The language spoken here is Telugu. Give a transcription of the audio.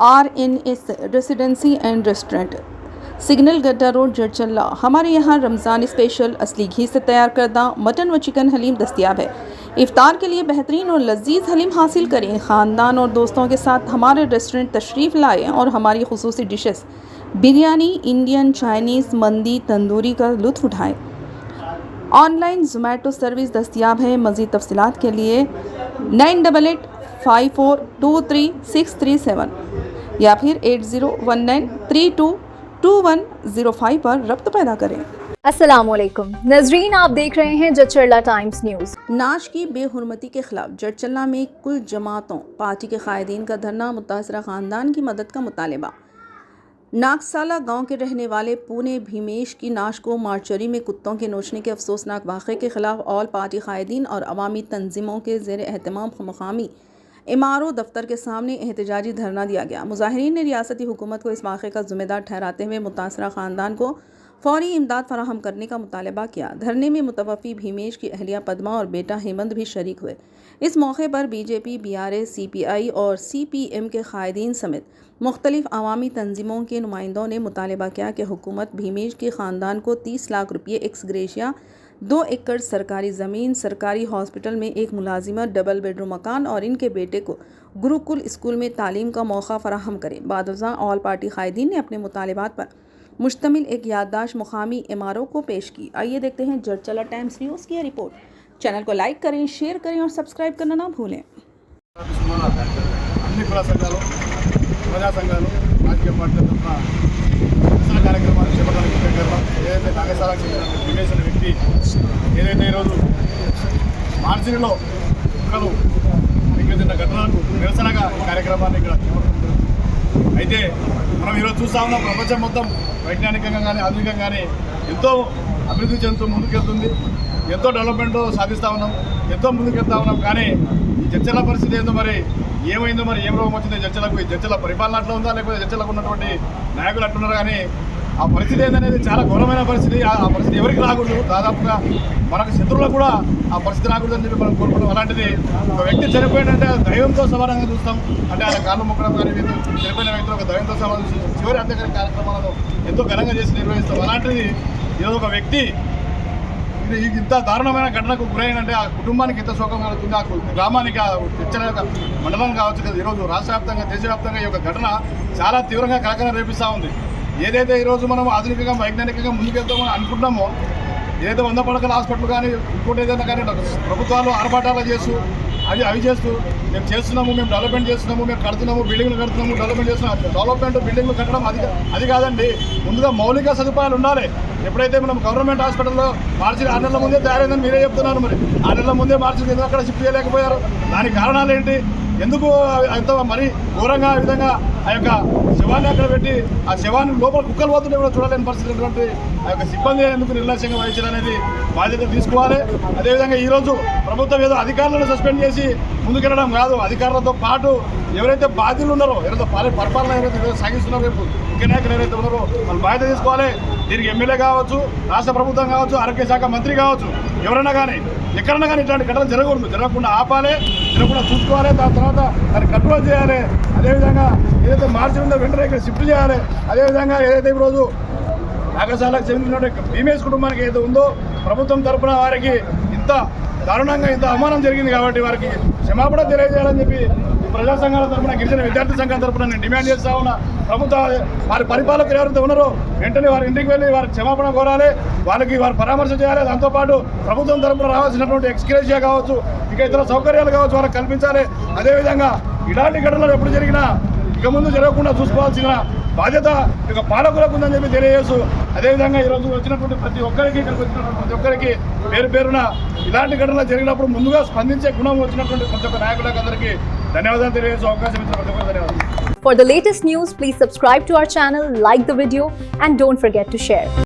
RNS residency and restaurant, signal गड्ढा रोड, जड़चल्ला। हमारे यहाँ रमज़ान स्पेशल असली घी से तैयार करदा मटन व चिकन हलीम दस्तियाब है। इफ्तार के लिए बेहतरीन और लजीज हलीम हासिल करें। ख़ानदान और दोस्तों के साथ हमारे रेस्टोरेंट तशरीफ़ लाएँ और हमारी खुसूसी डिशेस बिरयानी, इंडियन, चाइनीज़, मंदी, तंदूरी का लुत्फ़ उठाएँ। ऑनलाइन ज़ोमैटो सर्विस दस्तियाब है। मज़ीद तफ़सीलात के लिए 9884233637 या फिर 8019322105 पर रब्त पैदा करें। अस्सलामुअलैकुम नजरीन, आप देख रहे हैं जचरला टाइम्स न्यूज़। नाश की बेहुरमती के खिलाफ जड़चल्ला में कुल जमातों पार्टी के कायदीन का धरना, मुतासरा ख़ानदान की मदद का मुतालबा। नागसाला गांव के रहने वाले पुणे भीमेश की नाश को मार्चरी में कुत्तों के नोचने के अफसोसनाक वाक़े के खिलाफ ऑल पार्टी कायदीन और अवामी तंजीमों के ज़ेर एहतमाम मकामी इमारो दफ्तर के सामने एहतजाजी धरना दिया गया। मुजाहिरीन ने रियासती हुकूमत को इस वाक़े का ज़िम्मेदार ठहराते हुए मुतासरा ख़ानदान को फ़ौरी इमदाद फराहम करने का मुतालबा किया। धरने में मुतवफ़ी भीमेश की अहलिया पद्मा और बेटा हेमंत भी शरीक हुए। इस मौके पर बीजेपी, BRS, CPI और CPM के कायदीन समेत मुख्तलिफ अवामी तंजीमों के नुमाइंदों ने मुतालबा किया कि हुकूमत भीमेश के ख़ानदान को 30 लाख रुपये एक्स ग्रेशिया, 2 एकड़ सरकारी ज़मीन, सरकारी हॉस्पिटल में एक मुलाजिमत, डबल बेडरूम मकान और इनके बेटे को गुरुकुल स्कूल में तालीम का मौका फराहम करें। बादशाह ऑल पार्टी कायदीन ने अपने मुतालबात पर मुश्तमिल एक याददाश्त मुकामी इमारों को पेश की। आइए देखते हैं जड़चल्ला टाइम्स न्यूज़ की रिपोर्ट। चैनल को लाइक करें, शेयर करें और सब्सक्राइब करना ना भूलें। ప్రజా సంఘాలు, రాజకీయ పార్టీల తరఫున నిరసన కార్యక్రమాలు చేపట్టడానికి దగ్గరలో ఏదైతే నాగేశాలకు చెందిన భీమేష్ అనే వ్యక్తి ఏదైతే ఈరోజు మార్చిలో కుక్కలు చెందిన ఘటనలకు నిరసనగా ఈ కార్యక్రమాన్ని ఇక్కడ చేపడుతుంది. అయితే మనం ఈరోజు చూస్తూ ఉన్నాం, ప్రపంచం మొత్తం వైజ్ఞానికంగా కానీ ఆధునికంగా కానీ ఎంతో అభివృద్ధి చెందుతూ ముందుకెళ్తుంది, ఎంతో డెవలప్మెంట్ సాధిస్తూ ఉన్నాం, ఎంతో ముందుకెళ్తా ఉన్నాం. కానీ ఈ చర్చల పరిస్థితి ఏందో, మరి ఏమైందో, మరి ఏం రోగం వచ్చిందో జడ్చలకు, ఈ జడ్చల పరిపాలన అట్లా ఉందా లేకపోతే జడ్చలకు ఉన్నటువంటి నాయకులు అట్లున్నారు. కానీ ఆ పరిస్థితి ఏందనేది చాలా ఘోరమైన పరిస్థితి. ఆ పరిస్థితి ఎవరికి రాకూడదు, దాదాపుగా మనకు శత్రువులకు కూడా ఆ పరిస్థితి రాకూడదని చెప్పి మనం కోరుకుంటాం. అలాంటిది ఒక వ్యక్తి చనిపోయినంటే దైవంతో సమానంగా చూస్తాం. అంటే ఆయన కాళ్ళు మొక్కడం కానీ చనిపోయిన వ్యక్తులు ఒక దైవంతో సమానం చూసి చివరి అంత్యకాల కార్యక్రమాలను ఎంతో ఘనంగా చేసి నిర్వహిస్తాం. అలాంటిది ఈరోజు ఒక వ్యక్తి ఇంత దారుణమైన ఘటనకు గురైనంటే ఆ కుటుంబానికి ఎంత శోకం కలుగుతుంది, ఆ గ్రామానికి, ఆ చర్చల యొక్క మండలం కావచ్చు కదా, ఈరోజు రాష్ట్ర వ్యాప్తంగా, దేశవ్యాప్తంగా ఈ యొక్క ఘటన చాలా తీవ్రంగా కలకలం రేపిస్తూ ఉంది. ఏదైతే ఈరోజు మనం ఆధునికంగా వైజ్ఞానికంగా ముందుకెళ్తామని అనుకుంటున్నామో, ఏదైతే 100 పడకల హాస్పిటల్ కానీ ఇంకోటి ఏదైనా కానీ ప్రభుత్వాలు ఆర్భాటాలు చేస్తూ అవి చేస్తూ మేము చేస్తున్నాము, మేము డెవలప్మెంట్ చేస్తున్నాము, మేము కడుతున్నాము, బిల్డింగ్లు కడుతున్నాము, డెవలప్మెంట్ చేస్తున్నాము. డెవలప్మెంట్ బిల్డింగ్లు కట్టడం అది కాదండి. ముందుగా మౌలిక సదుపాయాలు ఉండాలి. ఎప్పుడైతే మనం గవర్నమెంట్ హాస్పిటల్లో మార్చి 6 నెలల ముందే తయారైందని మీరే చెప్తున్నారు. మరి 6 నెలల ముందే మార్చి ఎందుకు అక్కడ షిఫ్ట్ చేయలేకపోయారు? దానికి కారణాలు ఏంటి? ఎందుకు అంత మరీ ఘోరంగా ఆ విధంగా ఆ యొక్క శవాన్ని అక్కడ పెట్టి ఆ శవాన్ని లోపల కుక్కలు పోతుంటే కూడా చూడలేని పరిస్థితి ఉన్నటువంటి ఆ యొక్క సిబ్బంది ఎందుకు నిర్లక్ష్యంగా వహించాలనేది బాధ్యత తీసుకోవాలి. అదేవిధంగా ఈరోజు ప్రభుత్వం ఏదో అధికారులను సస్పెండ్ చేసి ముందుకెళ్ళడం కాదు, అధికారులతో పాటు ఎవరైతే బాధ్యులు ఉన్నారో, ఎవరైతే పరిపాలన ఎవరైతే సాగిస్తున్నారో, రేపు ముఖ్య నాయకులు ఎవరైతే ఉన్నారో వాళ్ళు బాధ్యత తీసుకోవాలి. దీనికి ఎమ్మెల్యే కావచ్చు, రాష్ట్ర ప్రభుత్వం కావచ్చు, ఆరోగ్య శాఖ మంత్రి కావచ్చు, ఎవరైనా కానీ ఎక్కడన్నా కానీ ఇట్లాంటి ఘటనలు జరగకూడదు, జరగకుండా ఆపాలి, జరగకుండా చూసుకోవాలి, దాని తర్వాత దాన్ని కంట్రోల్ చేయాలి. అదేవిధంగా ఏదైతే మార్చి ఉందో వెంటనే ఇక్కడ షిఫ్ట్ చేయాలి. అదేవిధంగా ఏదైతే ఈరోజు నాగసాలకు చెందినటువంటి భీమేష్ కుటుంబానికి ఏదైతే ఉందో ప్రభుత్వం తరఫున వారికి ఇంత దారుణంగా ఇంత అవమానం జరిగింది కాబట్టి వారికి క్షమాపణ తెలియజేయాలని చెప్పి ప్రజా సంఘాల తరఫున, గిరిజన విద్యార్థి సంఘాల తరఫున నేను డిమాండ్ చేస్తా ఉన్నా. ప్రభుత్వ వారి పరిపాలకులు ఎవరైతే ఉన్నారో వెంటనే వారి ఇంటికి వెళ్ళి వారికి క్షమాపణ కోరాలి, వారికి వారు పరామర్శ చేయాలి. దాంతోపాటు ప్రభుత్వం తరఫున రావాల్సినటువంటి ఎక్స్గ్రేషియా కావచ్చు, ఇంకా ఇతర సౌకర్యాలు కావచ్చు వారికి కల్పించాలి. అదేవిధంగా ఇలాంటి ఘటనలు ఎప్పుడు జరిగినా ఇక ముందు జరగకుండా చూసుకోవాల్సిన బాధ్యత ఇక పాలకులకు ఉందని చెప్పి తెలియజేస్తూ, అదేవిధంగా ఈరోజు వచ్చినటువంటి ప్రతి ఒక్కరికి, ఇక్కడికి వచ్చినటువంటి ప్రతి ఒక్కరికి పేరున ఇలాంటి ఘటనలు జరిగినప్పుడు ముందుగా స్పందించే గుణం వచ్చినటువంటి ప్రతి ఒక్క నాయకులకు అందరికీ ధన్యవాదాలు తెలియజేసే అవకాశం ఇచ్చిన ప్రతి ఒక్కరికి ధన్యవాదాలు. For the latest news, please subscribe to our channel, like the video and don't forget to share.